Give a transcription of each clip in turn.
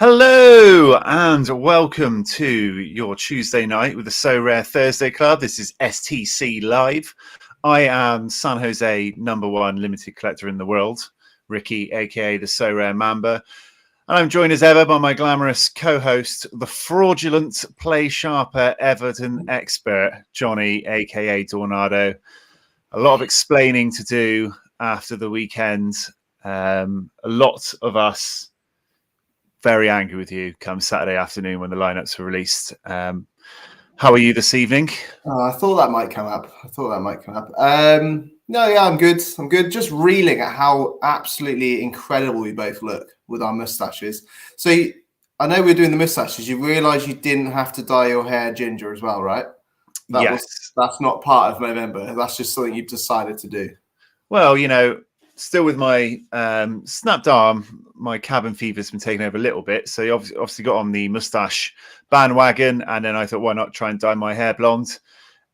Hello and welcome to your Tuesday night with the Sorare Thursday Club. This is STC Live. I am San Jose #1 limited collector in the world, Ricky, aka the Sorare Mamba. And I'm joined as ever by my glamorous co-host, the fraudulent Playsharper Everton expert, Johnny, aka Dornado. A lot of explaining to do after the weekend. A lot of us very angry with you come Saturday afternoon when the lineups were released. How are you this evening? I thought that might come up. No, yeah, I'm good. Just reeling at how absolutely incredible we both look with our mustaches. So I know we're doing the mustaches. You realise you didn't have to dye your hair ginger as well, right? Yes. That's not part of November. That's just something you've decided to do. Well, you know, still with my snapped arm, my cabin fever's been taken over a little bit. So you obviously got on the mustache bandwagon, and then I thought, why not try and dye my hair blonde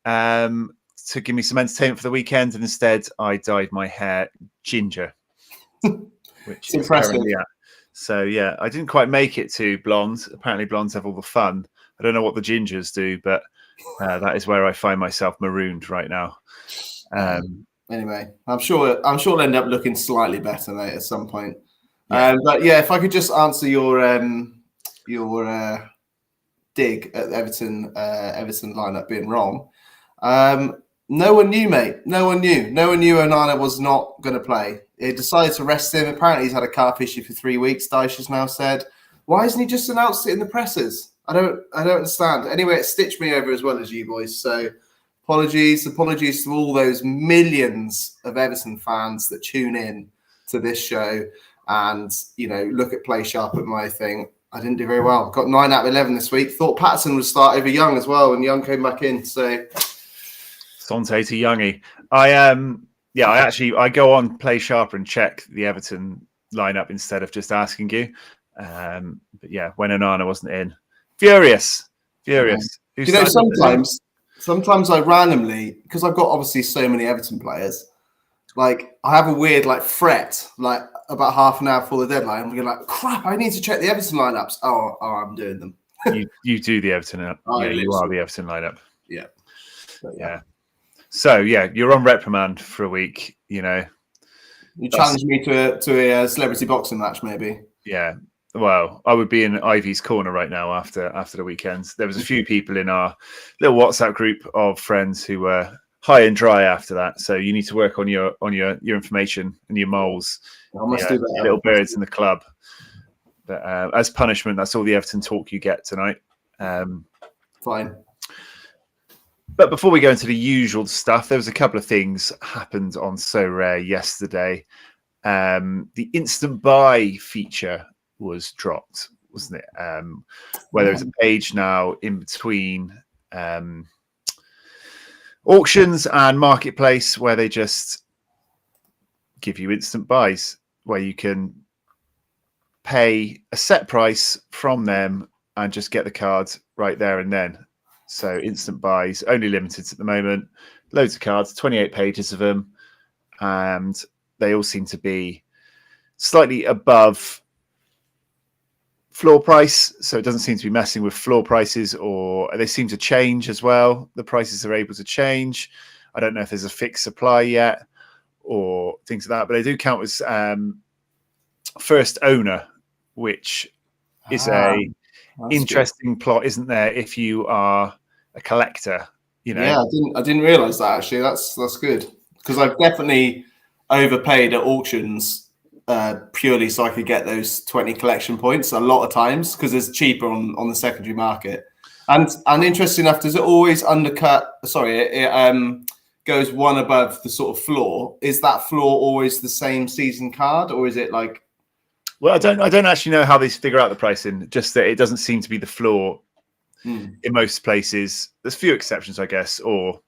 to give me some entertainment for the weekend? And instead, I dyed my hair ginger, which is impressive. Yeah. So yeah, I didn't quite make it to blonde. Apparently, blondes have all the fun. I don't know what the gingers do, but that is where I find myself marooned right now. Anyway, I'm sure it'll end up looking slightly better, mate, at some point. Yeah. But yeah, if I could just answer your dig at Everton lineup being wrong. No one knew, mate. No one knew Onana was not going to play. He decided to rest him. Apparently, he's had a calf issue for 3 weeks. Dyche has now said, "Why hasn't he just announced it in the presses?" I don't understand. Anyway, it stitched me over as well as you boys. So apologies to all those millions of Everton fans that tune in to this show and look at Playsharper at my thing. I didn't do very well. Got 9 out of 11 this week. Thought Patterson would start over Young as well, and Young came back in. So Sante to Youngie. I go on Playsharper and check the Everton lineup instead of just asking you. But yeah, when Onana wasn't in, furious. Sometimes I randomly, because I've got obviously so many Everton players, like I have a weird fret, like about half an hour before the deadline. I'm going like, crap, I need to check the Everton lineups. Oh, I'm doing them. You do the Everton lineup. Yeah, you are the Everton lineup. Yeah. Yeah. So yeah, you're on reprimand for a week. You challenged me to a celebrity boxing match, maybe. Yeah. Well, I would be in Ivy's corner right now after the weekend. There was a few people in our little WhatsApp group of friends who were high and dry after that. So you need to work on your information and your moles. I must do that. Little birds in the club. But as punishment, that's all the Everton talk you get tonight. Fine. But before we go into the usual stuff, there was a couple of things happened on Sorare yesterday. The instant buy feature was dropped, wasn't it? Where there's a page now in between auctions and marketplace where they just give you instant buys, where you can pay a set price from them and just get the cards right there and then. So instant buys, only limited at the moment. Loads of cards, 28 pages of them, and they all seem to be slightly above floor price, so it doesn't seem to be messing with floor prices, or they seem to change as well. The prices are able to change. I don't know if there's a fixed supply yet or things like that, but they do count as first owner, which is a interesting plot, isn't there? If you are a collector, Yeah, I didn't realize that actually. That's good, because I've definitely overpaid at auctions purely so I could get those 20 collection points a lot of times, because it's cheaper on the secondary market. And interesting enough, does it always undercut? Sorry, it goes one above the sort of floor. Is that floor always the same season card, or is it like? Well, I don't actually know how they figure out the pricing. Just that it doesn't seem to be the floor in most places. There's few exceptions, I guess, or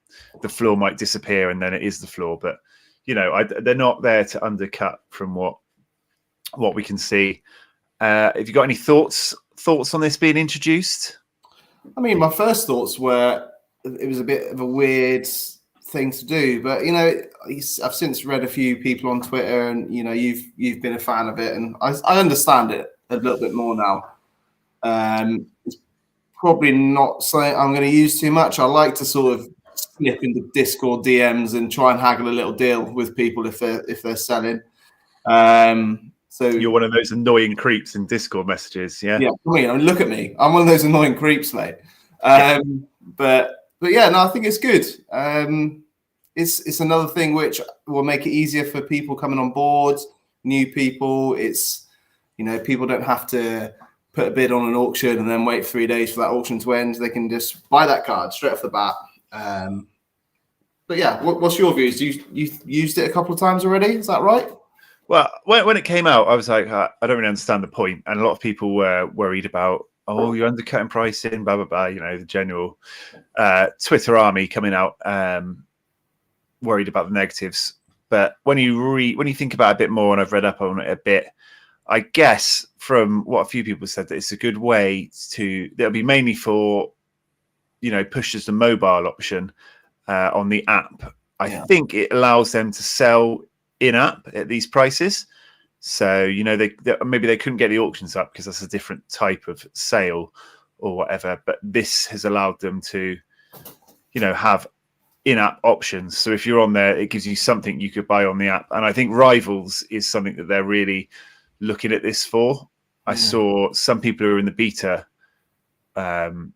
the floor might disappear and then it is the floor. But they're not there to undercut from what we can see. Have you got any thoughts on this being introduced? I mean, my first thoughts were it was a bit of a weird thing to do, but I've since read a few people on Twitter, and you've been a fan of it, and I understand it a little bit more now. It's probably not something I'm going to use too much. I like to sort of slip into Discord DMs and try and haggle a little deal with people if they're selling. So you're one of those annoying creeps in Discord messages, yeah? Yeah, I mean, look at me. I'm one of those annoying creeps, mate. But yeah, no, I think it's good. It's another thing which will make it easier for people coming on board, new people. It's, people don't have to put a bid on an auction and then wait 3 days for that auction to end. They can just buy that card straight off the bat. But yeah, what's your views? You've used it a couple of times already? Is that right? Well, when it came out, I was like, I don't really understand the point. And a lot of people were worried about, oh, you're undercutting pricing, blah, blah, blah. The general Twitter army coming out worried about the negatives. But when you think about it a bit more, and I've read up on it a bit, I guess from what a few people said, that it's a good way it'll be mainly for, push as the mobile option on the app. I think it allows them to sell in-app at these prices. So, maybe they couldn't get the auctions up because that's a different type of sale or whatever. But this has allowed them to, have in-app options. So if you're on there, it gives you something you could buy on the app. And I think Rivals is something that they're really looking at this for. I saw some people who are in the beta and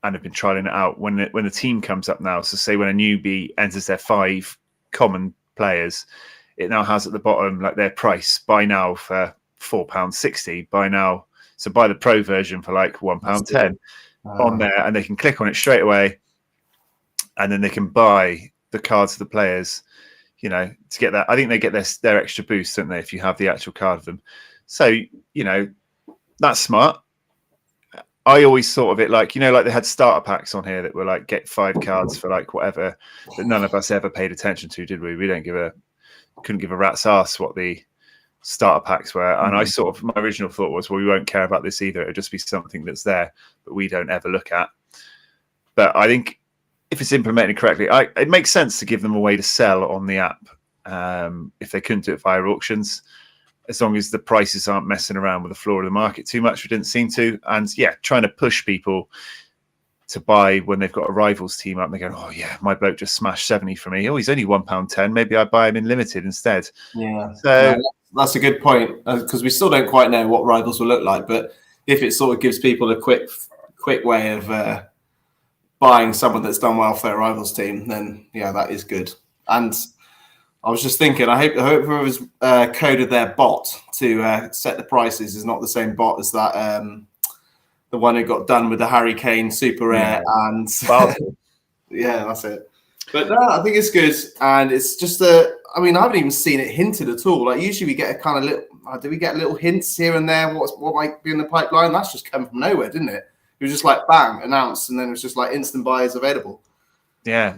have been trialing it out when the team comes up now. So say when a newbie enters their 5 common players, it now has at the bottom like their price, buy now for £4.60, buy now. So buy the pro version for like £1.10 on there, and they can click on it straight away, and then they can buy the cards of the players, to get that. I think they get their extra boost, don't they, if you have the actual card of them. So, that's smart. I always thought of it like, like they had starter packs on here that were like get 5 cards for like whatever, that none of us ever paid attention to, did we? We couldn't give a rat's ass what the starter packs were. And I sort of, my original thought was, well, we won't care about this either. It'll just be something that's there, but we don't ever look at. But I think if it's implemented correctly, it makes sense to give them a way to sell on the app if they couldn't do it via auctions, as long as the prices aren't messing around with the floor of the market too much. We didn't seem to. And yeah, trying to push people to buy when they've got a Rivals team up and they go, oh yeah, my bloke just smashed 70 for me. Oh, he's only £1.10. Maybe I buy him in limited instead. Yeah. So that's a good point, because we still don't quite know what Rivals will look like. But if it sort of gives people a quick way of buying someone that's done well for their Rivals team, then yeah, that is good. And I was just thinking, I hope whoever's coded their bot to set the prices is not the same bot as that the one who got done with the Harry Kane super rare and yeah, that's it. But no, I think it's good, and it's just I haven't even seen it hinted at all. Like usually we get a kind of little, do we get little hints here and there what might be in the pipeline? That's just come from nowhere, didn't it? It was just like bang, announced, and then it was just like instant buyers available. Yeah.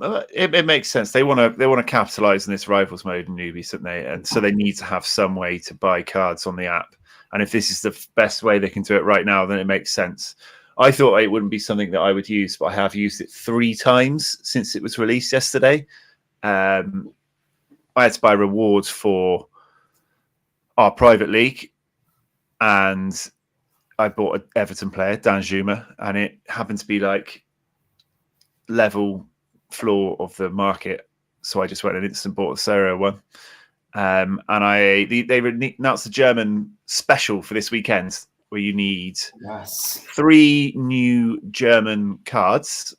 It makes sense. They want to capitalize on this Rivals mode in newbies, don't they? And so they need to have some way to buy cards on the app. And if this is the best way they can do it right now, then it makes sense. I thought it wouldn't be something that I would use, but I have used it 3 times since it was released yesterday. I had to buy rewards for our private league, and I bought an Everton player, Dan Juma, and it happened to be like level floor of the market. So I just went and instant bought a Sorare one. And they announced the German special for this weekend, where you need 3 new German cards,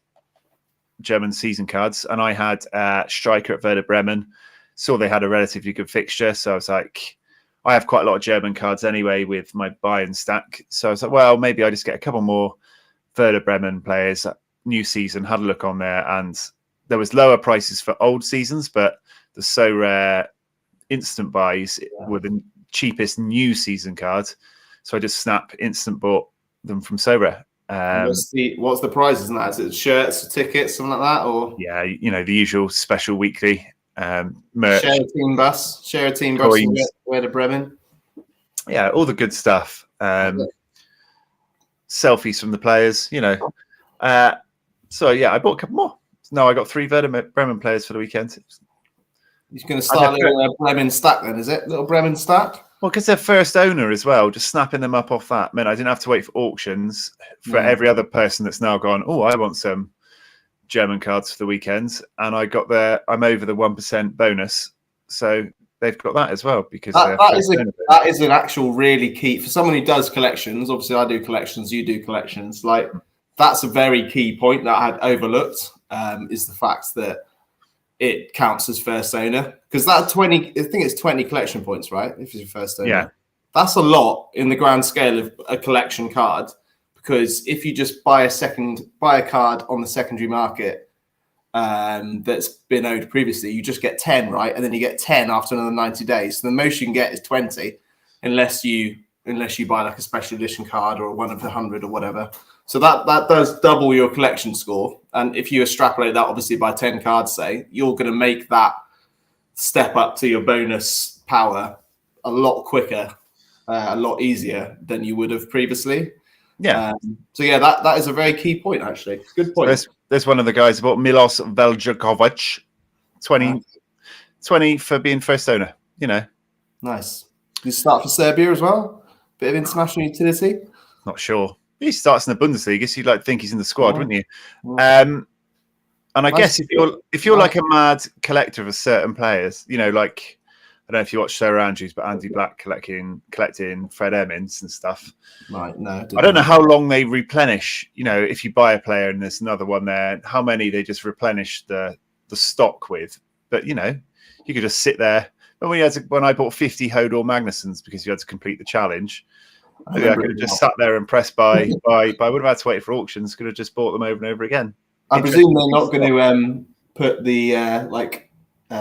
German season cards. And I had striker at Werder Bremen. Saw they had a relatively good fixture, so I was like, I have quite a lot of German cards anyway with my buy-in stack. So I was like, well, maybe I just get a couple more Werder Bremen players. New season, had a look on there, and there was lower prices for old seasons, but the Sorare instant buys were the cheapest new season cards. So I just instant bought them from Sorare. What's the prizes in that? Is it shirts, tickets, something like that? Or yeah, the usual special weekly merch. Share a team bus, where to Bremen. Yeah, all the good stuff. Selfies from the players, so yeah, I bought a couple more. No, I got 3 Werder Bremen players for the weekend. You're going to start a little Bremen stack then, is it? Little Bremen stack? Well, because they're first owner as well, just snapping them up off that meant I didn't have to wait for auctions for every other person that's now gone, oh, I want some German cards for the weekend. And I'm over the 1% bonus. So they've got that as well because that is an actual really key for someone who does collections. Obviously, I do collections, you do collections. Like, that's a very key point that I had overlooked, is the fact that it counts as first owner, because that 20, I think it's 20 collection points, right? If it's your first owner. Yeah. That's a lot in the grand scale of a collection card, because if you just buy a card on the secondary market that's been owed previously, you just get 10, right? And then you get 10 after another 90 days. So the most you can get is 20, unless you buy like a special edition card or one of the 100 or whatever. So that does double your collection score. And if you extrapolate that obviously by 10 cards, say, you're going to make that step up to your bonus power a lot quicker, a lot easier than you would have previously. Yeah. So yeah, that is a very key point, actually. Good point. There's one of the guys about Milos Veljakovic, 20 for being first owner, you know. Nice. You start for Serbia as well? Bit of international utility? Not sure. He starts in the Bundesliga, so you'd think he's in the squad, wouldn't you? Mm. And I guess if you're like a mad collector of a certain players, you know, like, I don't know if you watch Sarah Andrews, but Andy Black collecting Fred Emmons and stuff. Right, no. I don't know how long they replenish, you know, if you buy a player and there's another one there, how many they just replenish the stock with. But, you know, you could just sit there. But when I bought 50 Hodor Magnussons because you had to complete the challenge, maybe I could have just sat there and pressed buy. I would have had to wait for auctions, could have just bought them over and over again. I presume they're not going to put the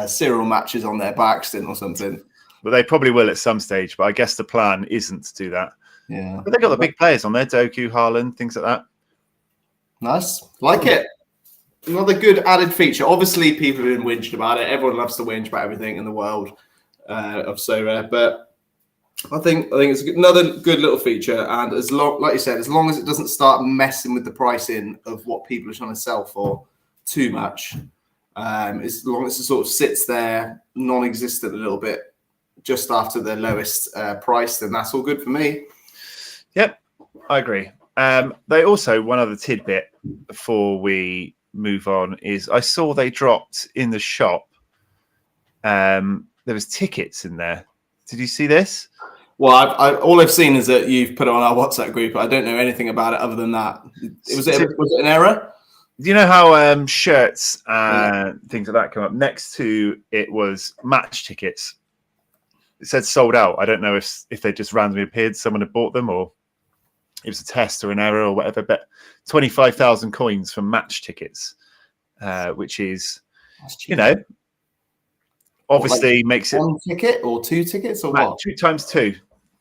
serial matches on there by accident or something. But they probably will at some stage. But I guess the plan isn't to do that. Yeah. But they've got the big players on there, Doku, Haaland, things like that. Nice. Like it. Another good added feature. Obviously, people have been whinged about it. Everyone loves to whinge about everything in the world of Sorare. But I think it's another good little feature. And like you said, as long as it doesn't start messing with the pricing of what people are trying to sell for too much, as long as it sort of sits there non-existent a little bit just after the lowest price, then that's all good for me. Yep, I agree. They also, one other tidbit before we move on is I saw they dropped in the shop. There was tickets in there. Did you see this? Well, all I've seen is that you've put it on our WhatsApp group. I don't know anything about it other than that. Was it an error? Do you know how shirts and things like that come up? Next to it was match tickets. It said sold out. I don't know if they just randomly appeared, someone had bought them, or it was a test or an error or whatever. But 25,000 coins for match tickets, which is, you know, obviously makes it one ticket or two tickets or what? 2 times 2.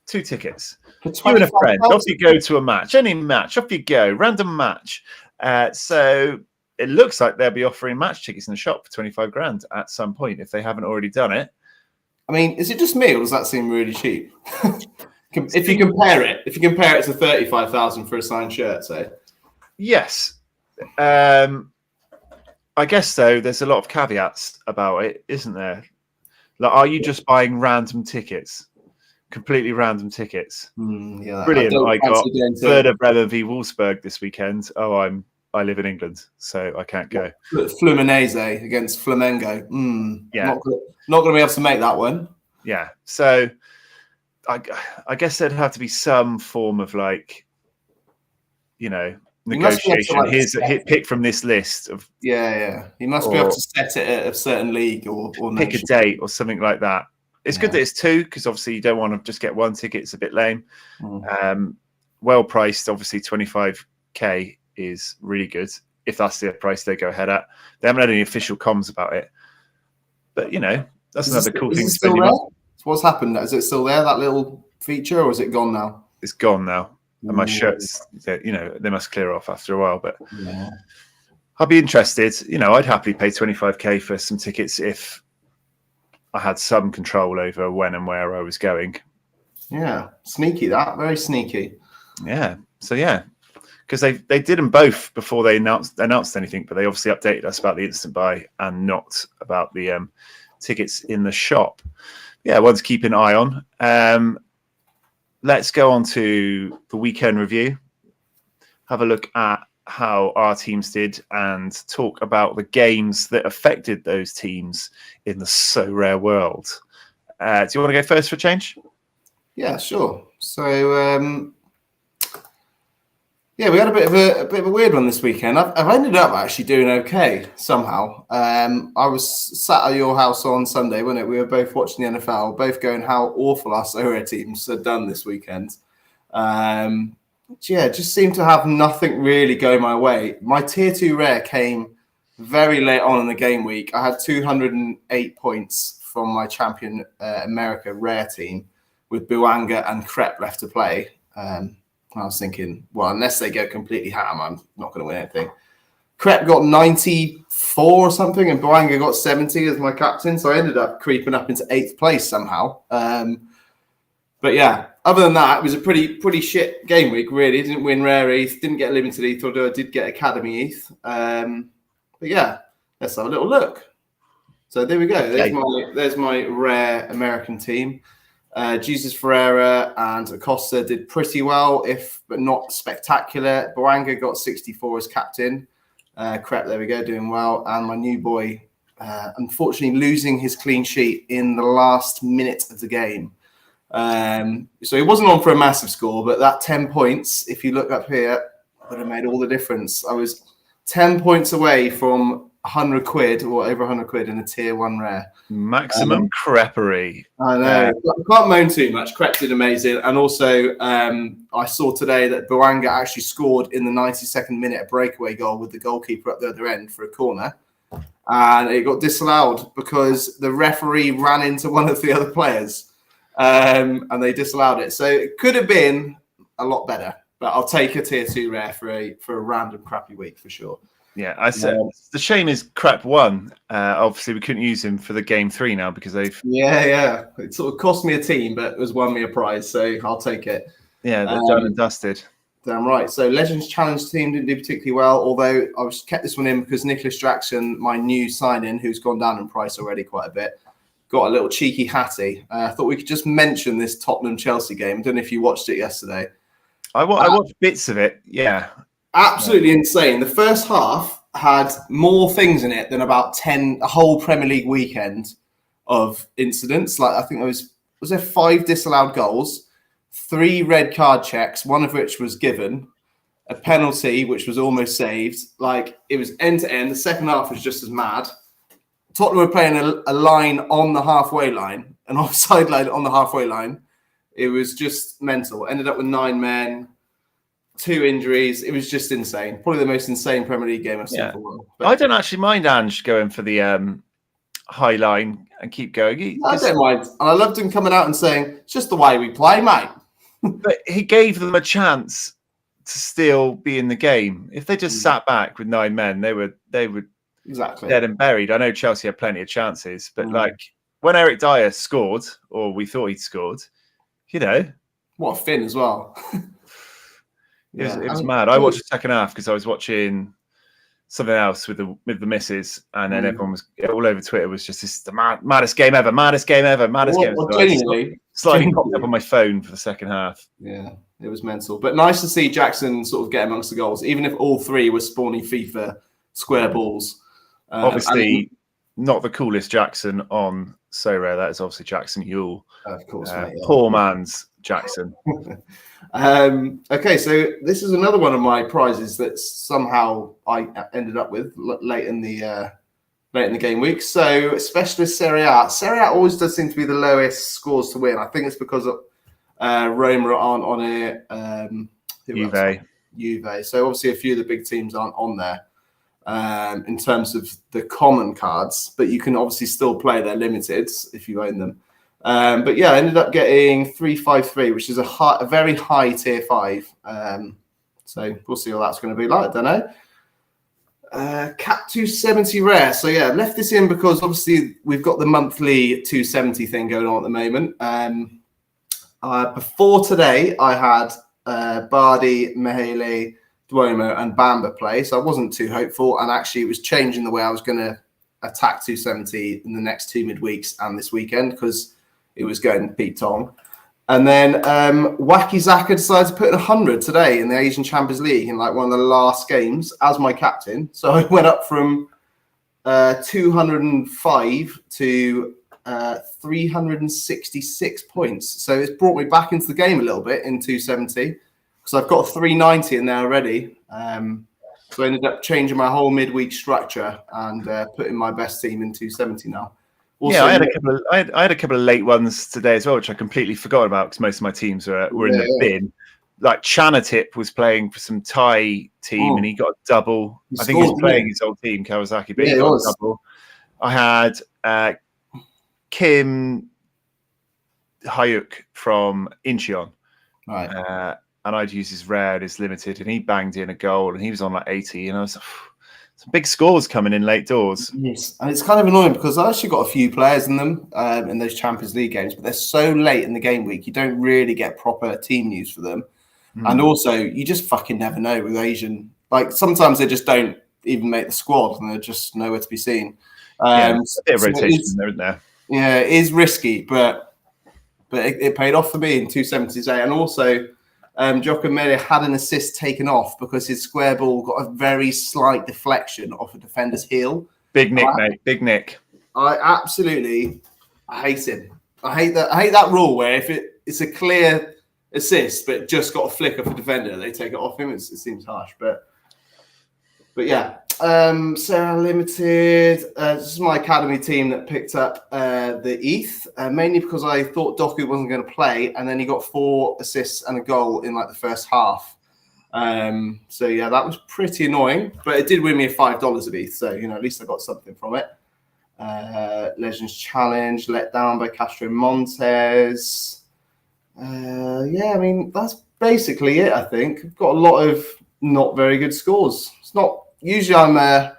2 tickets. You and a friend. Off you go to a match. Any match. Off you go. Random match. So it looks like they'll be offering match tickets in the shop for 25 grand at some point if they haven't already done it. I mean, is it just me or does that seem really cheap? If you compare it to 35,000 for a signed shirt, say. Yes. I guess so. There's a lot of caveats about it, isn't there? Like, are you just buying random tickets? Completely random tickets. Yeah, brilliant. I got Werder Bremen v Wolfsburg this weekend. Oh, I live in England, so I can't go. Fluminense against Flamengo. Yeah, not going to be able to make that one. Yeah, so I guess there'd have to be some form of, like, you know, negotiation. Here's pick from this list of. Yeah. You must be able to set it at a certain league or pick a date or something like that. It's good that it's 2 because obviously you don't want to just get 1 ticket. It's a bit lame. Well priced, obviously 25k is really good if that's the price they go ahead at. They haven't had any official comms about it, but you know that's another cool thing. So what's happened? Is it still there, that little feature, or is it gone now? It's gone now. And my shirts, you know, they must clear off after a while. But I'd be interested. You know, I'd happily pay 25k for some tickets if I had some control over when and where I was going. Yeah, sneaky that. Very sneaky. Yeah. So yeah, because they did them both before they announced anything, but they obviously updated us about the instant buy and not about the tickets in the shop. yeah, one to keep an eye on. Let's go on to the weekend review. Have a look at how our teams did and talk about the games that affected those teams in the Sorare world. Do you want to go first for a change? Yeah, sure. So yeah, we had a bit of a weird one this weekend. I've ended up actually doing okay somehow. I was sat at your house on Sunday, wasn't it? We were both watching the NFL, both going how awful our Sorare teams had done this weekend. Yeah, just seemed to have nothing really go my way. My tier 2 rare came very late on in the game week. I had 208 points from my champion America rare team with Buanga and Crep left to play. I was thinking, well, unless they go completely ham, I'm not going to win anything. Crep got 94 or something, and Buanga got 70 as my captain. So I ended up creeping up into 8th place somehow. But yeah, other than that, it was a pretty shit game week, really. Didn't win Rare ETH, didn't get Limited ETH, although I did get Academy ETH. But yeah, let's have a little look. So there we go. There's my rare American team. Jesus Ferreira and Acosta did pretty well, but not spectacular. Buanga got 64 as captain. Crep, there we go, doing well. And my new boy, unfortunately, losing his clean sheet in the last minute of the game. So he wasn't on for a massive score, but that 10 points, if you look up here, would have made all the difference. I was 10 points away from 100 quid or over 100 quid in a tier 1 rare. Maximum crepery. I know. I can't moan too much. Crep did amazing. And also, I saw today that Buanga actually scored in the 92nd minute a breakaway goal with the goalkeeper at the other end for a corner. And it got disallowed because the referee ran into one of the other players. And they disallowed it. So it could have been a lot better. But I'll take a tier 2 rare for a random crappy week for sure. Yeah, I said the shame is Crep won. Obviously, we couldn't use him for the game 3 now because they've. Yeah. It sort of cost me a team, but it was won me a prize, so I'll take it. Yeah, they're done and dusted. Damn right. So Legends Challenge team didn't do particularly well, although I kept this one in because Nicholas Jackson, my new sign-in, who's gone down in price already quite a bit, got a little cheeky hattie. I thought we could just mention this Tottenham-Chelsea game. I don't know if you watched it yesterday. I watched bits of it, yeah. Absolutely insane. The first half had more things in it than about a whole Premier League weekend of incidents. Like I think was there 5 disallowed goals, 3 red card checks, one of which was given, a penalty which was almost saved. Like it was end to end. The second half was just as mad. Tottenham were playing a line on the halfway line, an offside line on the halfway line. It was just mental. Ended up with 9 men. 2 injuries. It was just insane. Probably the most insane Premier League game I've seen for a while. But I don't actually mind Ange going for the high line and keep going. I don't mind. And I loved him coming out and saying, it's just the way we play, mate. But he gave them a chance to still be in the game. If they just sat back with 9 men, they would exactly dead and buried. I know Chelsea had plenty of chances, but like when Eric Dyer scored, or we thought he'd scored, What a fin as well. It was mad. I watched the second half because I was watching something else with the missus, and then everyone was all over Twitter was just this the maddest game ever. Slightly popped up on my phone for the second half. Yeah, it was mental. But nice to see Jackson sort of get amongst the goals, even if all 3 were spawning FIFA square balls. Obviously, not the coolest Jackson on Sorare. That is obviously Jackson Ewell. Of course, mate, yeah. Poor man's Jackson. Okay, so this is another one of my prizes that somehow I ended up with late in the game week. So Specialist Serie A. Serie A always does seem to be the lowest scores to win. I think it's because of Roma aren't on it. Juve. So obviously a few of the big teams aren't on there in terms of the common cards, but you can obviously still play their limiteds if you own them. But yeah, I ended up getting 353, which is a very high tier 5. So we'll see what that's going to be like. I don't know. Cap 270 rare. So yeah, I've left this in because obviously we've got the monthly 270 thing going on at the moment. Before today, I had Bardi, Mihele, Duomo, and Bamba play, so I wasn't too hopeful. And actually, it was changing the way I was going to attack 270 in the next 2 midweeks and this weekend because it was going Pete Tong. And then Wacky Zaka decided to put in 100 today in the Asian Champions League in like one of the last games as my captain. So I went up from 205 to 366 points. So it's brought me back into the game a little bit in 270 because I've got 390 in there already. So I ended up changing my whole midweek structure and putting my best team in 270 now. Also, yeah, I had a couple of late ones today as well, which I completely forgot about because most of my teams were in the bin. Like Chanatip was playing for some Thai team and he got a double. I think he was playing his old team, Kawasaki, but he got a double. I had Kim Hyuk from Incheon. Right. And I'd use his rare and his limited, and he banged in a goal, and he was on like 80, and I was some big scores coming in late doors. Yes, and it's kind of annoying because I actually got a few players in them in those Champions League games, but they're so late in the game week, you don't really get proper team news for them. And also, you just fucking never know with Asian. Like sometimes they just don't even make the squad, and they're just nowhere to be seen. A bit of rotation there, isn't there? Yeah, it is risky, but it paid off for me in 270 today, and also. Joko Mele had an assist taken off because his square ball got a very slight deflection off a defender's heel. Big Nick, mate. Big Nick. I hate him. I hate that rule where if it's a clear assist but just got a flick off a defender, they take it off him. It seems harsh, but yeah. Sarah Limited. This is my academy team that picked up the ETH, mainly because I thought Doku wasn't going to play, and then he got 4 assists and a goal in like the first half. So yeah, that was pretty annoying, but it did win me $5 of ETH, so at least I got something from it. Legends Challenge let down by Castro Montes. Yeah, I mean that's basically it. I think I've got a lot of not very good scores. It's not. Usually I'm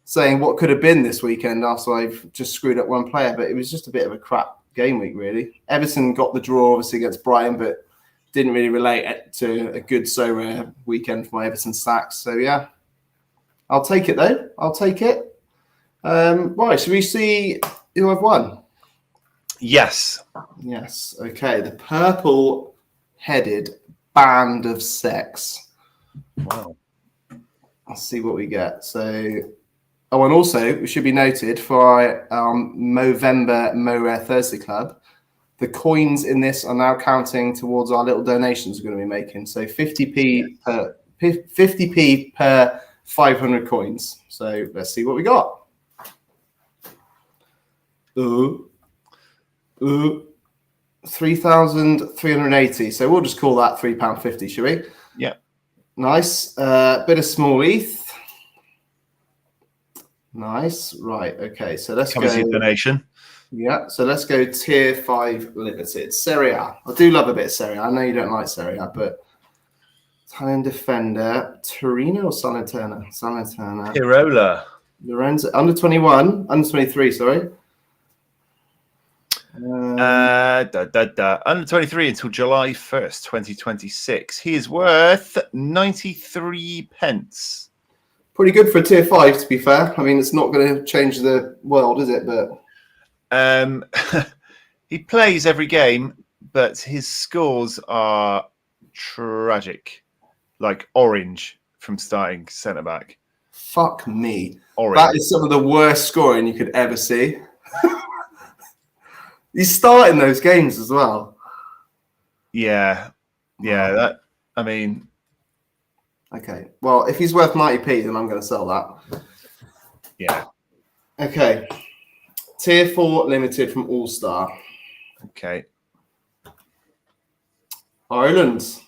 saying what could have been this weekend after I've just screwed up one player, but it was just a bit of a crap game week, really. Everton got the draw, obviously, against Brighton, but didn't really relate to a good Sorare weekend for my Everton stacks. So, yeah, I'll take it, though. I'll take it. Right, should we see who I've won? Yes. Yes, okay. The purple-headed band of sex. Wow. Let's see what we get. So, and also, it should be noted for our Movember Mo Rare Thursday Club, the coins in this are now counting towards our little donations we're going to be making. So 50p per 500 coins. So let's see what we got. 3,380. So we'll just call that £3.50, shall we? Yeah. Nice. Bit of small ETH. Nice. Right. Okay. So let's Covers your donation. Yeah. So let's go tier 5 limited. Serie A. I do love a bit of Serie A. I know you don't like Serie A, but Italian defender. Torino or Salernitana? Salernitana. Pirola. Lorenzo. Under 21. Under 23, sorry. Under 23 until July 1st, 2026. He is worth 93 pence. Pretty good for a tier 5, to be fair. I mean, it's not going to change the world, is it? But he plays every game, but his scores are tragic. Like orange from starting centre back. Fuck me. Orange. That is some of the worst scoring you could ever see. He's starting those games as well. Yeah. That. I mean. Okay. Well, if he's worth 90p, then I'm going to sell that. Yeah. Okay. Tier 4 limited from All Star. Okay. Ireland,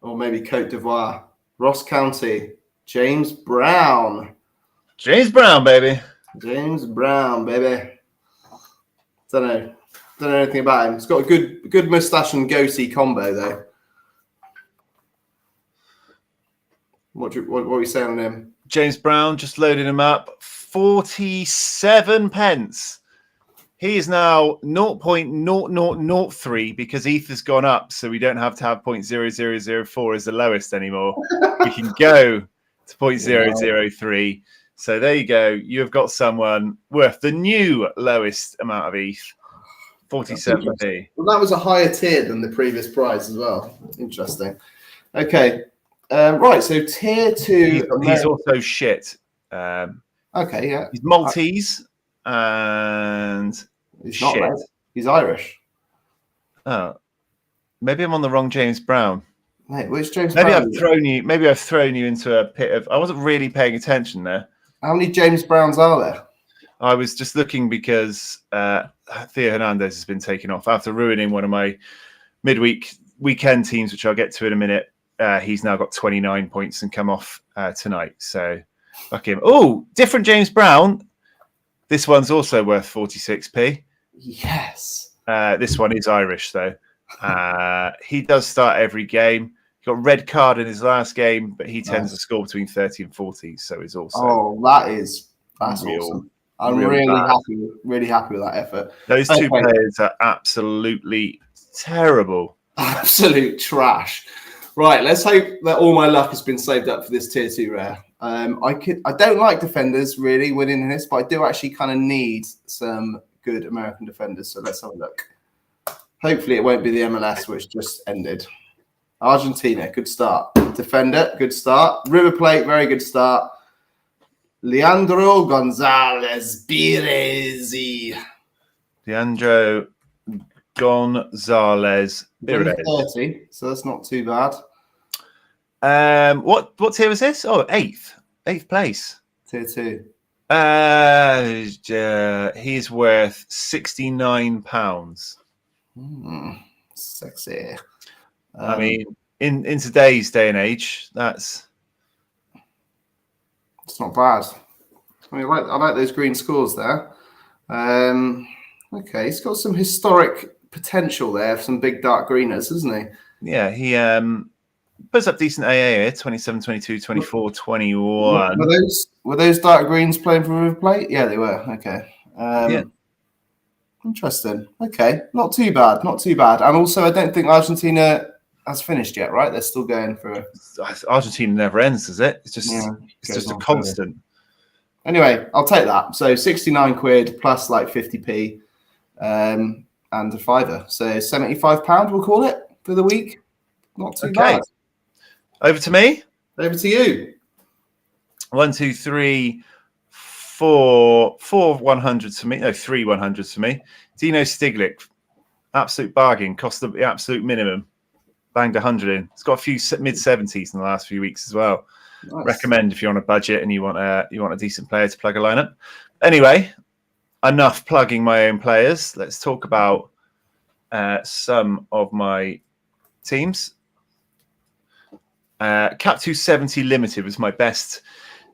or maybe Cote d'Ivoire. Ross County. James Brown. James Brown, baby. James Brown, baby. Don't know anything about him. He's got a good mustache and goatee combo, though. What are we saying on him? James Brown, just loading him up. 47 pence. He is now 0.0003 because ETH has gone up, so we don't have to have 0.0004 as the lowest anymore. We can go to 0.003. So there you go. You have got someone worth the new lowest amount of ETH. 47p. Well, that was a higher tier than the previous prize as well. Interesting. Okay. Right. So tier 2. He's also shit. Okay. Yeah. He's Maltese and He's shit. not, mate. He's Irish. Oh, maybe I'm on the wrong James Brown. Mate, which James Maybe Brown? Maybe I've thrown you into a pit of. I wasn't really paying attention there. How many James Browns are there? I was just looking because Theo Hernandez has been taken off after ruining one of my weekend teams, which I'll get to in a minute. He's now got 29 points and come off tonight. So fuck him. Oh, different James Brown. This one's also worth 46p. Yes. This one is Irish, though. He does start every game. He got red card in his last game, but he tends to score between 30 and 40. So he's also. Oh, that's awesome. I'm really happy with that effort. Those two players are absolutely terrible. Absolute trash. Right, let's hope that all my luck has been saved up for this tier 2 rare. I don't like defenders really winning this, but I do actually kind of need some good American defenders. So let's have a look. Hopefully it won't be the MLS, which just ended. Argentina, good start. Defender, good start. River Plate, very good start. Leandro Gonzalez Birezi. Leandro Gonzalez Birezi. 30, so that's not too bad. What tier was this? Oh, eighth place. Tier 2. He's worth £69. Sexy. I mean, in today's day and age, it's not bad. I mean, I like those green scores there. Okay, he's got some historic potential there for some big dark greeners, isn't he? Yeah, he puts up decent AA here, 27, 22, 24, 21. Were those dark greens playing for River Plate? Yeah, they were. Okay. Yeah. Interesting. Okay, not too bad. And also, I don't think Argentina has finished yet, right? They're still going for. Argentina never ends, does it? It's just a constant. Anyway, I'll take that. So 69 quid plus like 50p, and a fiver. So £75, we'll call it for the week. Not too bad. Over to me. Over to you. 1, 2, 3, 4 100s for me. No, 3 100s for me. Dino Stiglic, absolute bargain. Cost the absolute minimum. Banged 100 in. It's got a few mid-70s in the last few weeks as well. Nice. Recommend if you're on a budget and you want a decent player to plug a lineup. Anyway, enough plugging my own players. Let's talk about some of my teams. Cap 270 Limited was my best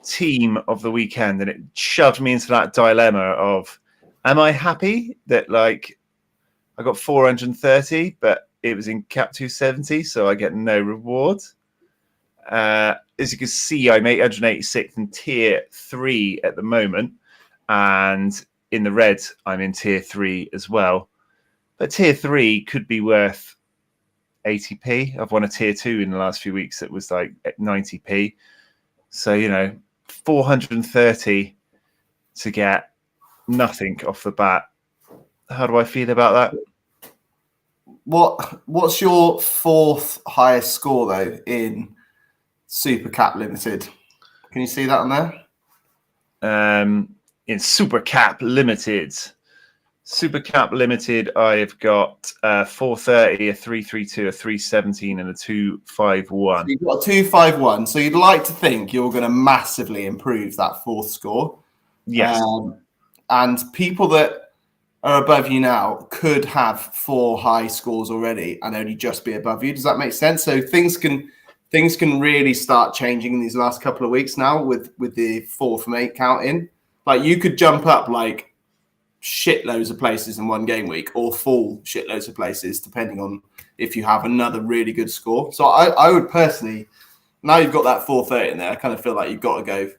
team of the weekend, and it shoved me into that dilemma of, am I happy that like I got 430, but it was in cap 270, so I get no reward. As you can see, I'm 886 in tier 3 at the moment, and in the red, I'm in tier 3 as well. But tier 3 could be worth 80p. I've won a tier 2 in the last few weeks that was like 90p. So, 430 to get nothing off the bat. How do I feel about that? What's your 4th highest score though in Super Cap Limited? Can you see that on there? In Super Cap Limited, I've got 430, a 332, a 317, and a 251. So you've got a 251. So you'd like to think you're going to massively improve that 4th score. Yes. And people that are above you now could have 4 high scores already and only just be above you. Does that make sense? So things can really start changing in these last couple of weeks now with the 4 from 8 count in. Like you could jump up like shitloads of places in one game week or fall shitloads of places depending on if you have another really good score. So I would personally, now you've got that 430 in there, I kind of feel like you've got to go.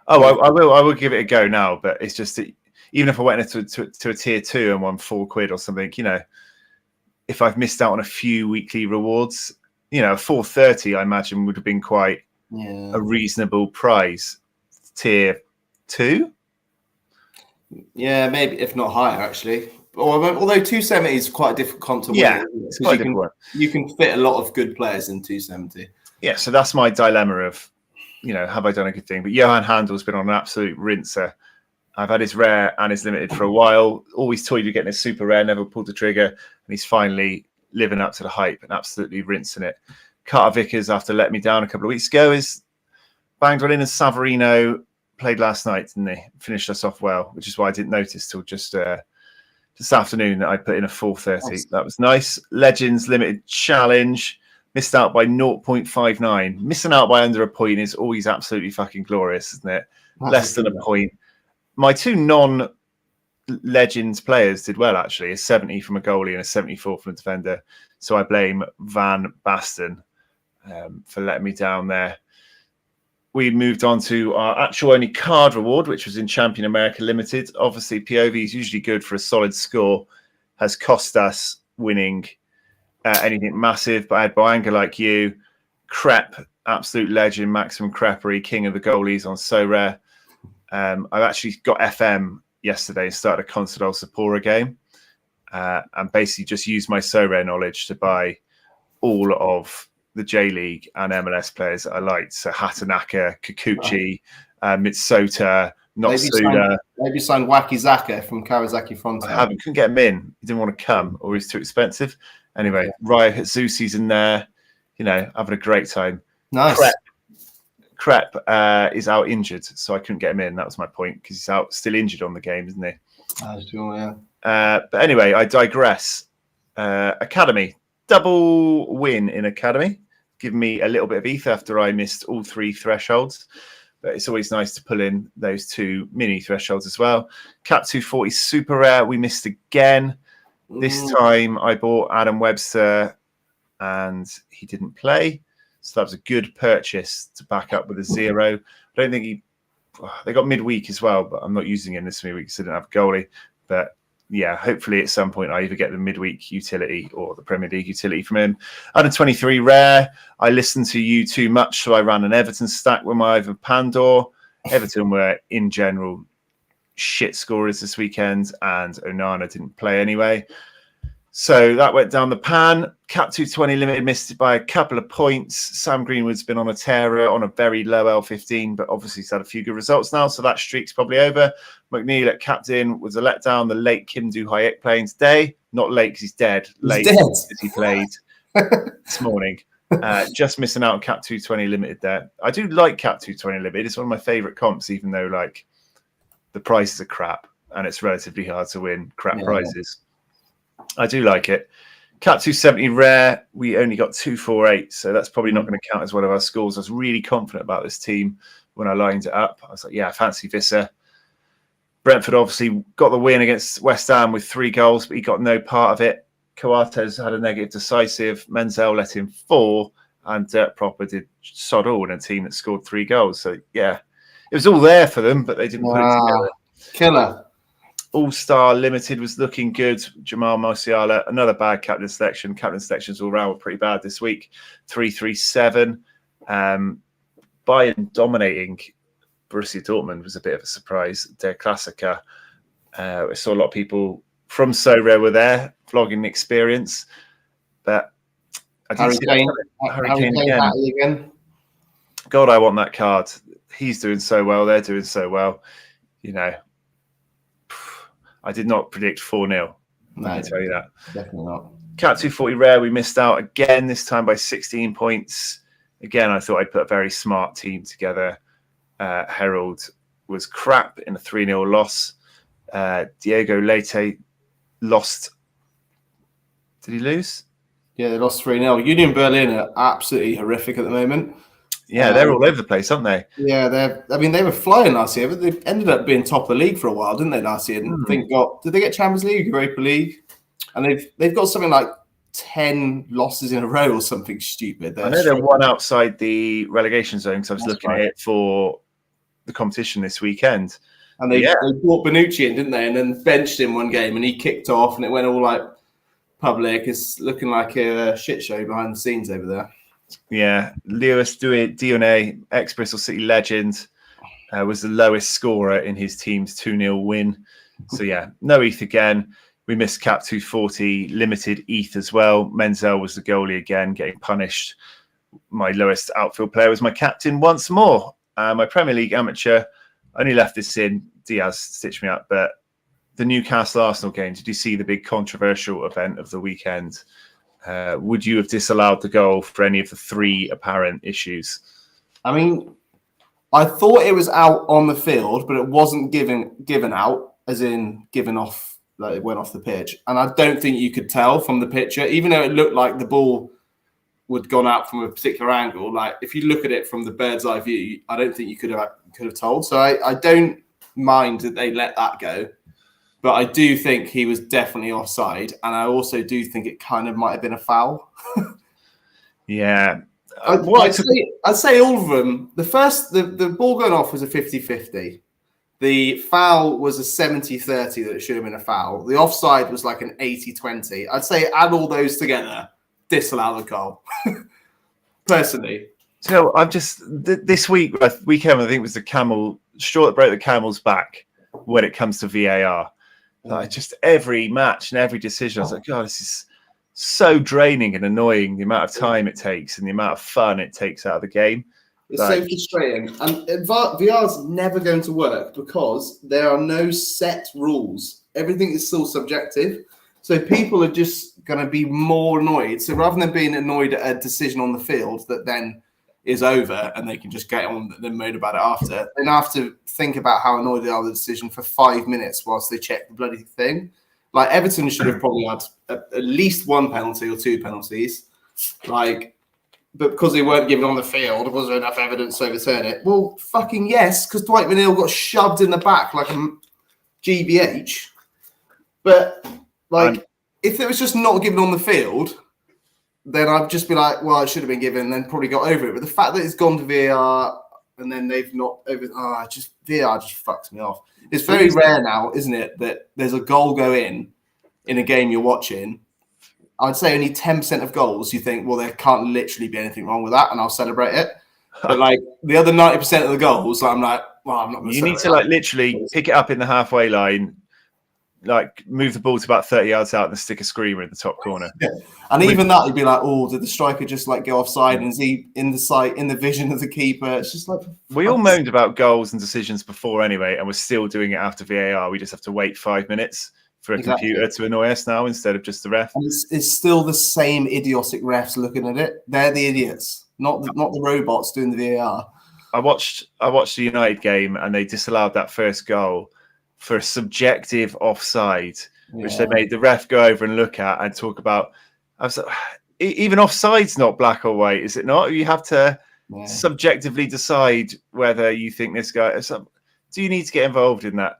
Oh, I will give it a go now, but it's just that even if I went into a tier 2 and won £4 or something, if I've missed out on a few weekly rewards, 430, I imagine would have been quite a reasonable prize. Tier 2? Yeah, maybe if not higher, actually. although 270 is quite a difficult comp to Yeah, win. it's quite a difficult one. You can fit a lot of good players in 270. Yeah, so that's my dilemma of, have I done a good thing? But Johan Handel's been on an absolute rinser. I've had his rare and his limited for a while. Always toyed with getting a super rare, never pulled the trigger. And he's finally living up to the hype and absolutely rinsing it. Carter Vickers, after letting me down a couple of weeks ago, is banged one in, and Savarino played last night, didn't he? Finished us off well, which is why I didn't notice till just this afternoon that I put in a 430. Nice. That was nice. Legends Limited Challenge. Missed out by 0.59. Missing out by under a point is always absolutely fucking glorious, isn't it? Less than a point. My two non-Legends players did well, actually. A 70 from a goalie and a 74 from a defender. So I blame Van Basten for letting me down there. We moved on to our actual only card reward, which was in Champion America Limited. Obviously, POV is usually good for a solid score. Has cost us winning anything massive, but I had Boanga Like You, Crep, absolute legend, Maximum Crepery, king of the goalies on Sorare. I've actually got FM yesterday and started a Consadole Sapporo game, and basically just used my Sorare knowledge to buy all of the J League and MLS players that I liked. So Hatanaka, Kikuchi, Mitsota, Notsuda. Maybe signed Wacky Zaka from Kawasaki Frontale. I couldn't get him in. He didn't want to come, or he's too expensive. Anyway, Ryo Hatsusi's in there, having a great time. Nice. Crep is out injured, so I couldn't get him in. That was my point, because he's out still injured on the game, isn't he? Sure, yeah. But anyway, I digress. Academy. Double win in Academy. Giving me a little bit of ETH after I missed all 3 thresholds. But it's always nice to pull in those 2 mini thresholds as well. Cap 240 super rare. We missed again. This time I bought Adam Webster and he didn't play. So that was a good purchase to back up with a 0. I don't think they got midweek as well, but I'm not using him this midweek because I didn't have a goalie. But yeah, hopefully at some point I either get the midweek utility or the Premier League utility from him. Under 23 rare. I listened to you too much, so I ran an Everton stack with my Ivan Pandor. Everton were in general shit scorers this weekend, and Onana didn't play anyway. So that went down the pan. Cap 220 limited missed it by a couple of points. Sam Greenwood's been on a tear on a very low L15, but obviously he's had a few good results now, so that streak's probably over. McNeil at captain was a letdown. The late Kim Du-Hayek playing today. Not late because he's dead. Late because he played this morning. Just missing out on Cap 220 limited there. I do like Cap 220 limited. It's one of my favourite comps, even though the prices are crap and it's relatively hard to win crap prizes. I do like it. Cap 270 rare, we only got 248, so that's probably not going to count as one of our scores. I was really confident about this team when I lined it up. I was like, yeah, I fancy Visser. Brentford obviously got the win against West Ham with 3 goals, but he got no part of it. Coates had a negative decisive. Menzel let in 4, and Dirt Proper did sod all in a team that scored 3 goals. So, yeah, it was all there for them, but they didn't put it together. Killer. All-Star Limited was looking good. Jamal Musiala, another bad captain selection. Captain selections all round were pretty bad this week. 337. Bayern dominating Borussia Dortmund was a bit of a surprise. Der Klassiker. I saw a lot of people from Sorare were there, vlogging the experience. But I didn't see Harry Kane again. God, I want that card. He's doing so well. They're doing so well. I did not predict 4-0. I can tell you that. Definitely not. Cap 240 rare, we missed out again, this time by 16 points. Again, I thought I'd put a very smart team together. Herald was crap in a 3-0 loss. Diego Leite lost. Did he lose? Yeah, they lost 3-0. Union Berlin are absolutely horrific at the moment. Yeah, they're all over the place, aren't they? Yeah, they were flying last year, but they ended up being top of the league for a while, didn't they, last year? Did they get Champions League, Europa League? And they've got something like 10 losses in a row or something stupid. I know they're one outside the relegation zone, because I was looking at it for the competition this weekend. And they brought Bonucci in, didn't they? And then benched him one game, and he kicked off, and it went all public. It's looking like a shit show behind the scenes over there. Yeah, Lewis Dionne, ex-Bristol City legend, was the lowest scorer in his team's 2-0 win. So, yeah, no ETH again. We missed cap 240, limited ETH as well. Menzel was the goalie again, getting punished. My lowest outfield player was my captain once more. My Premier League amateur, only left this in. Diaz stitched me up. But the Newcastle Arsenal game, did you see the big controversial event of the weekend? Would you have disallowed the goal for any of the 3 apparent issues? I mean, I thought it was out on the field, but it wasn't given out, as in given off. Like it went off the pitch, and I don't think you could tell from the picture, even though it looked like the ball would gone out from a particular angle. Like if you look at it from the bird's eye view, I don't think you could have told. So I don't mind that they let that go, but I do think he was definitely offside, and I also do think it kind of might have been a foul. Yeah, I'd say all of them. The ball going off was a 50-50. The foul was a 70-30 that it should have been a foul. The offside was like an 80-20. I'd say add all those together, disallow the goal. Personally. So I'm just this weekend, I think it was the straw that broke the camel's back when it comes to VAR. Like just every match and every decision, I was like, God, this is so draining and annoying. The amount of time it takes and the amount of fun it takes out of the game. It's so frustrating. And VR is never going to work because there are no set rules. Everything is still subjective. So people are just going to be more annoyed. So rather than being annoyed at a decision on the field that then is over and they can just get on the mode about it after, they have to think about how annoyed they are with the decision for 5 minutes whilst they check the bloody thing. Like Everton should have probably had at least 1 penalty or 2 penalties. But because they weren't given on the field, was there enough evidence to overturn it? Well, fucking yes, because Dwight McNeil got shoved in the back like a GBH. But, if it was just not given on the field, then I'd just be like, well, it should have been given, and then probably got over it. But the fact that it's gone to VAR and then they've not over, VAR just fucks me off. It's very rare now, isn't it, that there's a goal go in a game you're watching. I'd say only 10% of goals you think, well, there can't literally be anything wrong with that, and I'll celebrate it. But the other 90% of the goals, I'm like, well, I'm not going to. You need to literally pick it up in the halfway line, move the ball to about 30 yards out and stick a screamer in the top corner. Yeah. And even that, you'd be like, oh, did the striker just go offside and is he in the vision of the keeper? It's just like we all moaned about goals and decisions before anyway, and we're still doing it after VAR. We just have to wait 5 minutes for a computer to annoy us now instead of just the ref. And it's still the same idiotic refs looking at it. They're the idiots, not the robots doing the VAR. I watched the United game and they disallowed that first goal for a subjective offside, which they made the ref go over and look at and talk about. I was like, even offside's not black or white, is it not? You have to subjectively decide whether you think this guy. Do you need to get involved in that?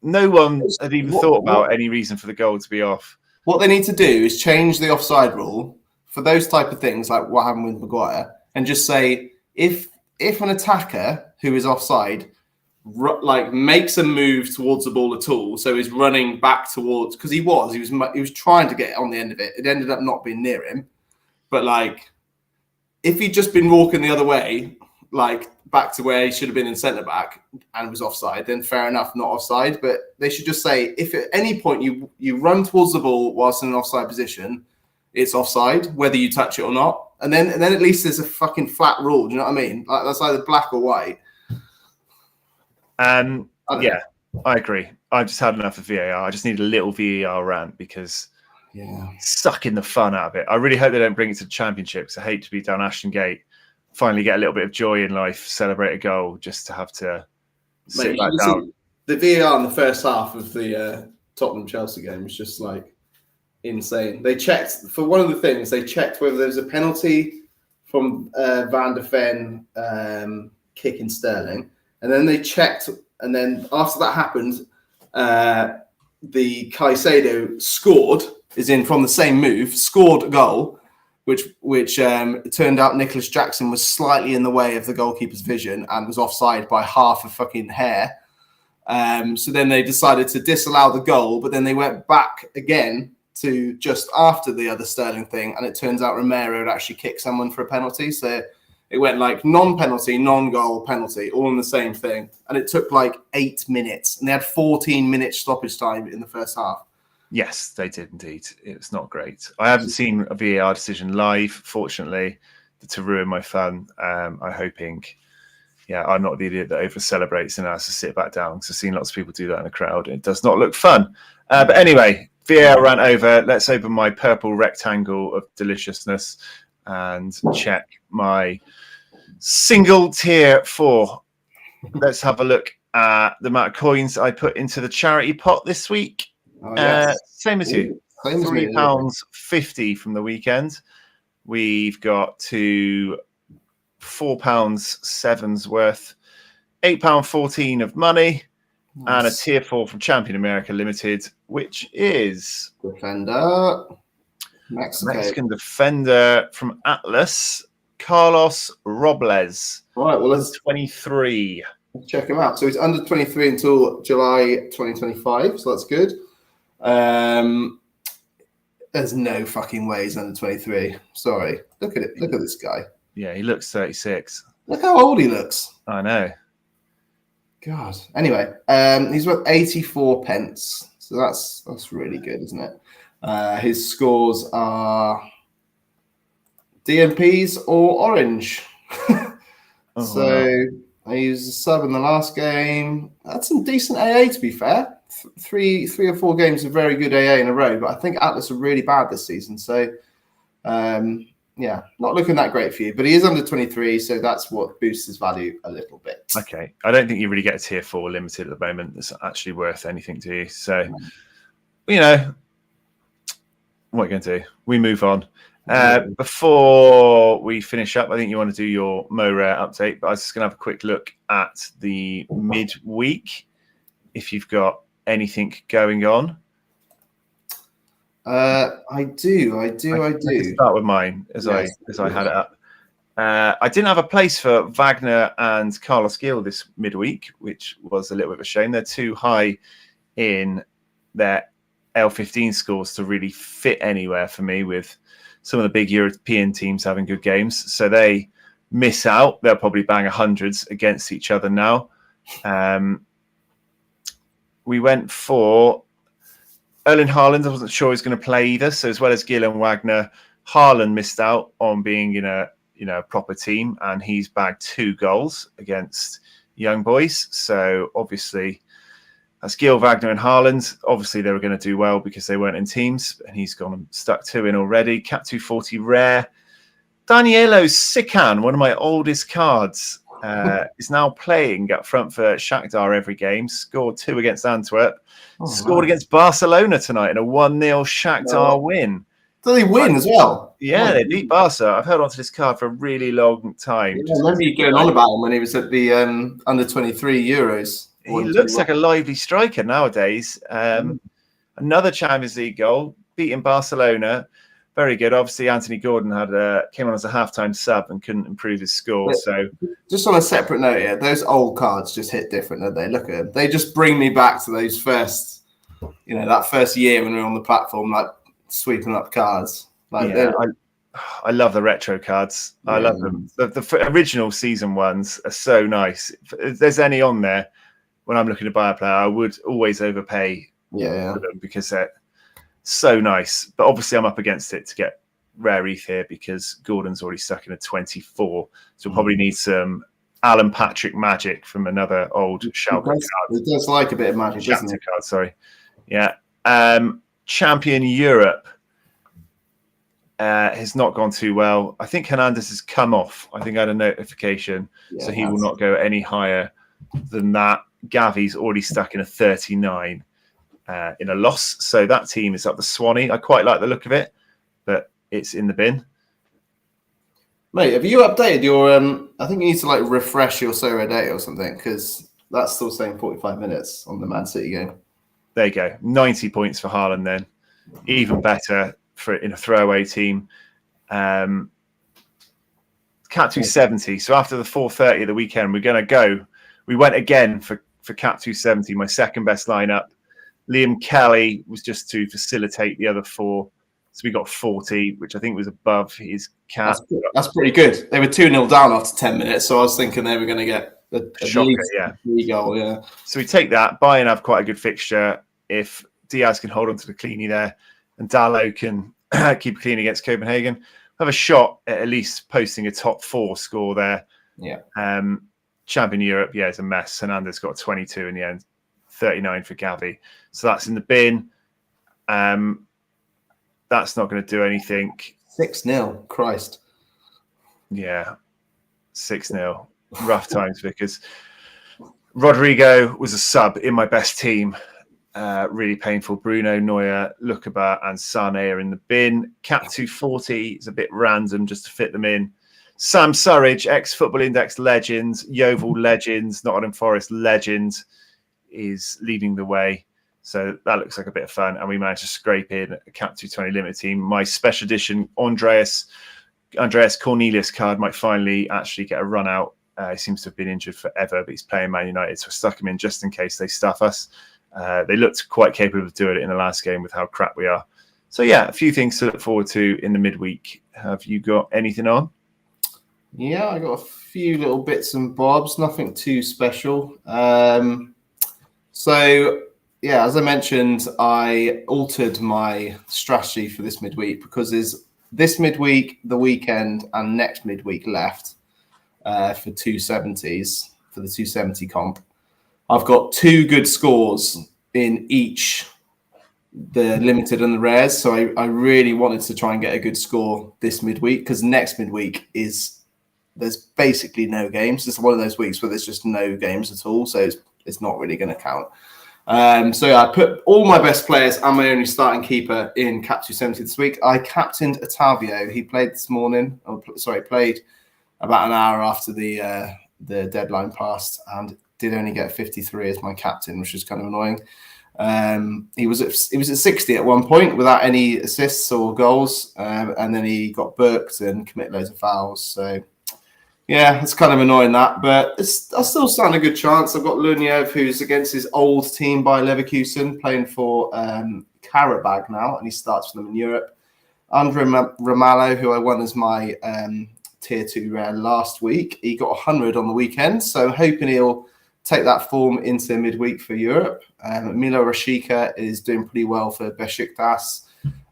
No one had even thought about any reason for the goal to be off. What they need to do is change the offside rule for those type of things, like what happened with Maguire, and just say if an attacker who is offside makes a move towards the ball at all, so he's running back towards, because he was trying to get on the end of it. It ended up not being near him, but if he'd just been walking the other way, back to where he should have been in centre back and was offside, then fair enough, not offside. But they should just say if at any point you run towards the ball whilst in an offside position, it's offside, whether you touch it or not. And then at least there's a fucking flat rule. Do you know what I mean? That's either black or white. I agree. I've just had enough of VAR. I just need a little VAR rant because sucking the fun out of it. I really hope they don't bring it to the Championship because I hate to be down Ashton Gate, finally get a little bit of joy in life, celebrate a goal, just to have to sit back down. The VAR in the first half of the Tottenham-Chelsea game was just insane. They checked, for one of the things, whether there was a penalty from Van de Ven kicking Sterling. And then they checked, and then after that happened, the Caicedo scored, from the same move, scored a goal, which it turned out Nicholas Jackson was slightly in the way of the goalkeeper's vision and was offside by half a fucking hair. So then they decided to disallow the goal, but then they went back again to just after the other Sterling thing, and it turns out Romero had actually kicked someone for a penalty. So it went non-penalty, non-goal, penalty, all in the same thing. And it took 8 minutes. And they had 14 minutes stoppage time in the first half. Yes, they did indeed. It's not great. I haven't seen a VAR decision live, fortunately, to ruin my fun. I'm hoping, I'm not the idiot that over celebrates and has to sit back down, because I've seen lots of people do that in the crowd. It does not look fun. But anyway, VAR ran over. Let's open my purple rectangle of deliciousness and check my single tier 4. Let's have a look at the amount of coins I put into the charity pot this week. Oh, yes. Same as you. £3.50 from the weekend. We've got to £4.7's worth, £8.14 of money, and a tier 4 from Champion America Limited, which is Defender, Mexican defender from Atlas, Carlos Robles. Right, well, let's 23. Let's check him out. So he's under 23 until July 2025, so that's good. There's no fucking way he's under 23. Sorry. Look at it. Look at this guy. Yeah, he looks 36. Look how old he looks. I know. God. Anyway, he's worth 84 pence. So that's really good, isn't it? His scores are DMPs or orange. I used a sub in the last game. That's some decent AA, to be fair. Three or 4 games of very good AA in a row, but I think Atlas are really bad this season. So, not looking that great for you. But he is under 23, so that's what boosts his value a little bit. Okay. I don't think you really get a tier 4 limited at the moment that's actually worth anything to you. So, what are you going to do? We move on. Before we finish up, I think you want to do your Mo-Rare update, but I was just going to have a quick look at the midweek, if you've got anything going on. I do. I start with mine as I had it up. I didn't have a place for Wagner and Carlos Gil this midweek, which was a little bit of a shame. They're too high in their L15 scores to really fit anywhere for me, with some of the big European teams having good games. So they miss out. They'll probably bang 100s against each other now. We went for Erling Haaland. I wasn't sure he was going to play either. So as well as Gil and Wagner, Haaland missed out on being in a proper team, and he's bagged 2 goals against young boys. So obviously, that's Gil, Wagner, and Haaland. Obviously, they were going to do well because they weren't in teams, and he's gone and stuck 2 in already. Cap 240 rare. Danielo Sican, one of my oldest cards, is now playing up front for Shakhtar every game. Scored 2 against Antwerp. Scored against Barcelona tonight in a 1-0 Shakhtar win. Did they win as well? Yeah, they beat Barca. I've held on to this card for a really long time. Yeah, I remember you going on about him when he was at the under 23 Euros. He looks like a lively striker nowadays. Another Champions League goal, beating Barcelona. Very good. Obviously, Anthony Gordon came on as a halftime sub and couldn't improve his score. So, just on a separate note, here, those old cards just hit different, don't they? Look at them. They just bring me back to those first, that first year when we were on the platform, like sweeping up cards. I love the retro cards. Yeah. I love them. The original season ones are so nice. If there's any on there, when I'm looking to buy a player, I would always overpay for them because they're so nice. But obviously, I'm up against it to get rare ETH here because Gordon's already stuck in a 24. So we'll probably need some Alan Patrick magic from another old Schalke card. He does like a bit of magic, doesn't he? Card, sorry. Yeah. Champion Europe has not gone too well. I think Hernandez has come off. I think I had a notification, so he will not go any higher than that. Gavi's already stuck in a 39 in a loss. So that team is up the Swanee. I quite like the look of it, but it's in the bin. Mate, have you updated your... I think you need to refresh your Sorare data or something, because that's still saying 45 minutes on the Man City game. There you go. 90 points for Haaland then. Even better in a throwaway team. Cat 270. So after the 4:30 of the weekend, we're going to go. We went again for Cat 270, my second best lineup. Liam Kelly was just to facilitate the other 4. So we got 40, which I think was above his cap. That's pretty good. They were 2-0 down after 10 minutes, so I was thinking they were going to get a shocker, 3 goal, yeah. So we take that. Bayern have quite a good fixture. If Diaz can hold on to the cleanie there, and Dallo can keep clean against Copenhagen. Have a shot at least posting a top 4 score there. Yeah. Champion Europe, yeah, it's a mess. Hernandez got 22 in the end, 39 for Gavi. So that's in the bin. That's not going to do anything. 6-0, Christ. Yeah, 6-0. Rough times, because Rodrigo was a sub in my best team. Really painful. Bruno, Neuer, Lukeba, and Sane are in the bin. Cap 240 is a bit random just to fit them in. Sam Surridge, ex-Football Index legend, Yeovil legend, Nottingham Forest legend, is leading the way. So that looks like a bit of fun. And we managed to scrape in a Cap 220 limit team. My special edition Andreas Cornelius card might finally actually get a run out. He seems to have been injured forever, but he's playing Man United, so I stuck him in just in case they stuff us. They looked quite capable of doing it in the last game with how crap we are. So yeah, a few things to look forward to in the midweek. Have you got anything on? Yeah, I got a few little bits and bobs, nothing too special. So yeah, as I mentioned, I altered my strategy for this midweek because there's this midweek, the weekend, and next midweek left for 270s, for the 270 comp. I've got 2 good scores in each, the limited and the rares. So I really wanted to try and get a good score this midweek, because next midweek there's basically no games. It's one of those weeks where there's just no games at all. So it's not really going to count. So I put all my best players and my only starting keeper in Cap 270 this week. I captained Otavio. He played this morning. Played about an hour after the deadline passed, and did only get 53 as my captain, which is kind of annoying. He was at 60 at one point without any assists or goals, and then he got booked and committed loads of fouls. So yeah, it's kind of annoying that, but I still stand a good chance. I've got Luniev, who's against his old team by Leverkusen, playing for Karabag now, and he starts for them in Europe. Andre Ramallo, who I won as my tier 2 rare last week, he got 100 on the weekend, so I'm hoping he'll take that form into midweek for Europe. Milo Rashica is doing pretty well for Besiktas.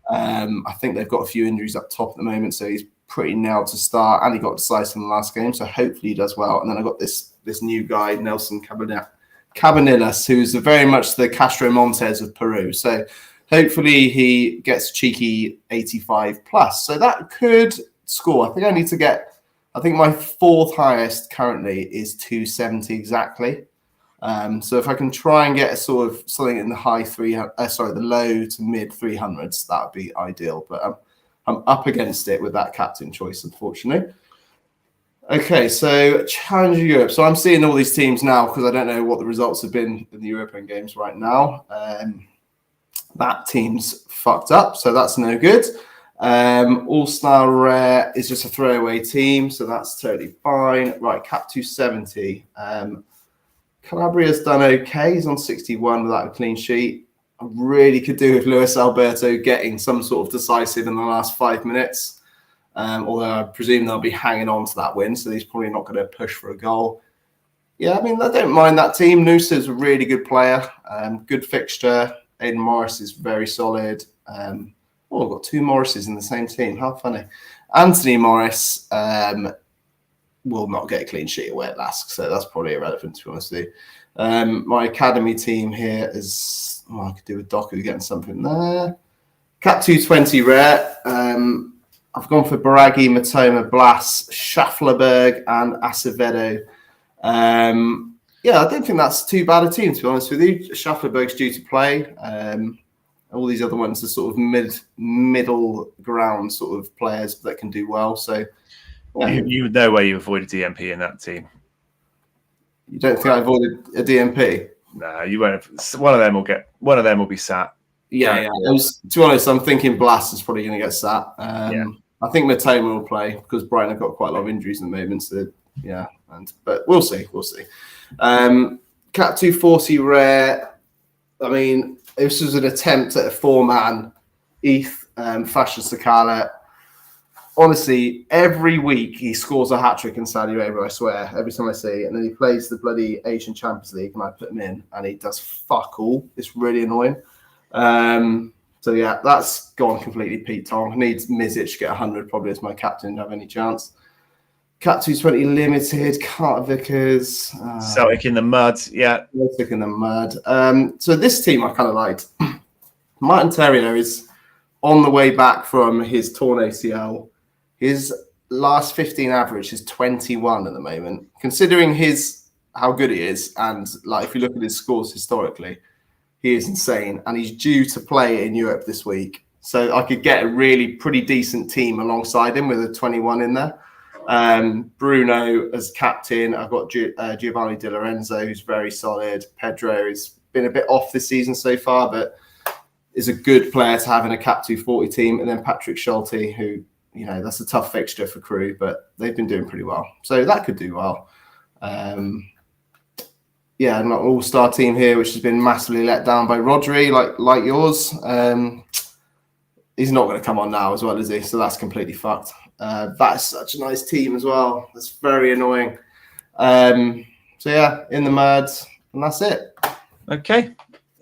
I think they've got a few injuries up top at the moment, so he's pretty nailed to start, and he got decisive in the last game, so hopefully he does well. And then I got this new guy, Nelson Cabanillas, who's very much the Castro Montes of Peru. So hopefully he gets a cheeky 85 plus. So that could score. I think I need to get, I think my 4th highest currently is 270 exactly. So if I can try and get a sort of something in the the low to mid 300s, that would be ideal. But I'm up against it with that captain choice, unfortunately. Okay, so Challenger Europe. So I'm seeing all these teams now because I don't know what the results have been in the European games right now. That team's fucked up, so that's no good. All-Star Rare is just a throwaway team, so that's totally fine. Right, Cap 270. Calabria's done okay. He's on 61 without a clean sheet. I really could do with Luis Alberto getting some sort of decisive in the last 5 minutes. Although I presume they'll be hanging on to that win, so he's probably not going to push for a goal. Yeah, I mean, I don't mind that team. Noosa's a really good player. Good fixture. Aidan Morris is very solid. I've got 2 Morrises in the same team. How funny. Anthony Morris will not get a clean sheet away at Lask, so that's probably irrelevant, to be honest with you. My academy team here is... I could do with Doku getting something there. Cap 220 rare. I've gone for Baragi, Matoma, Blas, Schafflerberg, and Acevedo. I don't think that's too bad a team, to be honest with you. Schafflerberg's due to play. All these other ones are sort of middle ground sort of players that can do well. So yeah. You know where you avoided DMP in that team. You don't think I avoided a DMP? No, you won't. One of them will be sat. Yeah. To be honest, I'm thinking Blast is probably going to get sat. I think Matoma will play because Brighton have got quite a lot of injuries at the moment. So yeah, but we'll see. Cap 240 rare. I mean, this was an attempt at a 4-man ETH Fashion Sakala. Honestly, every week he scores a hat-trick in Saudi Arabia, I swear, every time I see it. And then he plays the bloody Asian Champions League, and I put him in, and he does fuck all. It's really annoying. So yeah, that's gone completely Pete Tong. Needs Mizic to get 100 probably as my captain to have any chance. Cat 220 limited, Carter Vickers. Celtic in the mud, yeah. Celtic in the mud. So this team I kind of liked. Martin Terrier is on the way back from his torn ACL. His last 15 average is 21 at the moment. Considering how good he is, and like if you look at his scores historically, he is insane, and he's due to play in Europe this week. So I could get a really pretty decent team alongside him with a 21 in there. Bruno as captain. I've got Giovanni Di Lorenzo, who's very solid. Pedro has been a bit off this season so far, but is a good player to have in a Cap 240 team. And then Patrick Schulte, who, you know, that's a tough fixture for Crew, but they've been doing pretty well. So that could do well. Yeah, an all-star team here, which has been massively let down by Rodri, like yours. He's not going to come on now as well, is he? So that's completely fucked. That's such a nice team as well. That's very annoying. So yeah, in the mud, and that's it. Okay,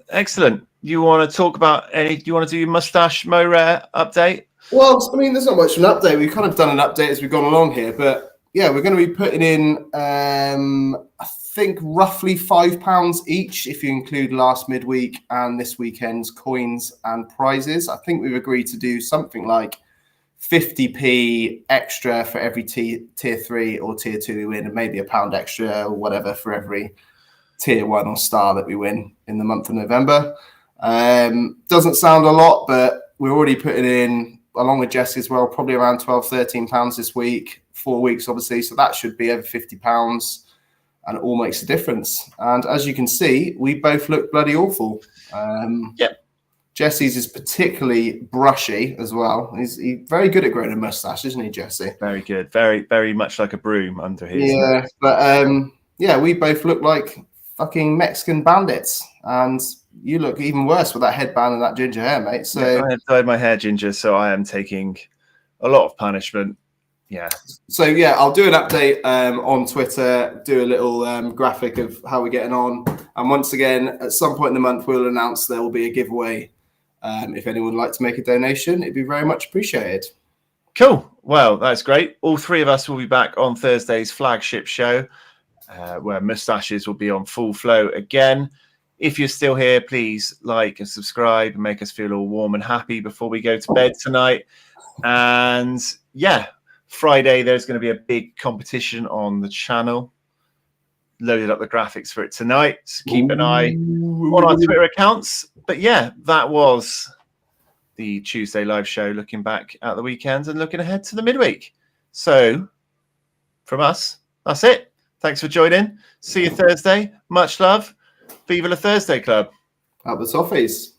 excellent. You want to talk about do you want to do your Mustache Mo-Rare update? Well, I mean, there's not much of an update. We've kind of done an update as we've gone along here, but yeah, we're going to be putting in, I think, roughly £5 each if you include last midweek and this weekend's coins and prizes. I think we've agreed to do something like 50p extra for every tier 3 or tier 2 we win, and maybe £1 extra or whatever for every tier 1 or star that we win in the month of November. Doesn't sound a lot, but we're already putting in, along with Jesse as well, probably around £12-13 this week, 4 weeks obviously, so that should be over £50, and it all makes a difference. And as you can see, we both look bloody awful. Jesse's is particularly brushy as well. He's very good at growing a mustache, isn't he, Jesse? Very good. Very, very much like a broom under his. Yeah, but yeah, we both look like fucking Mexican bandits, and you look even worse with that headband and that ginger hair, mate. So yeah, I have dyed my hair ginger, so I am taking a lot of punishment. Yeah. So yeah, I'll do an update on Twitter, do a little graphic of how we're getting on, and once again, at some point in the month, we'll announce there will be a giveaway. If anyone would like to make a donation, it'd be very much appreciated. Cool. Well, that's great. All three of us will be back on Thursday's flagship show, where Mustaches will be on full flow again. If you're still here, please like and subscribe and make us feel all warm and happy before we go to bed tonight. And yeah, Friday, there's going to be a big competition on the channel. Loaded up the graphics for it tonight. So keep an eye on our Twitter accounts. But yeah, that was the Tuesday live show, looking back at the weekends and looking ahead to the midweek. So from us, that's it. Thanks for joining. See you Thursday. Much love. Viva la Thursday Club. At the Toffees.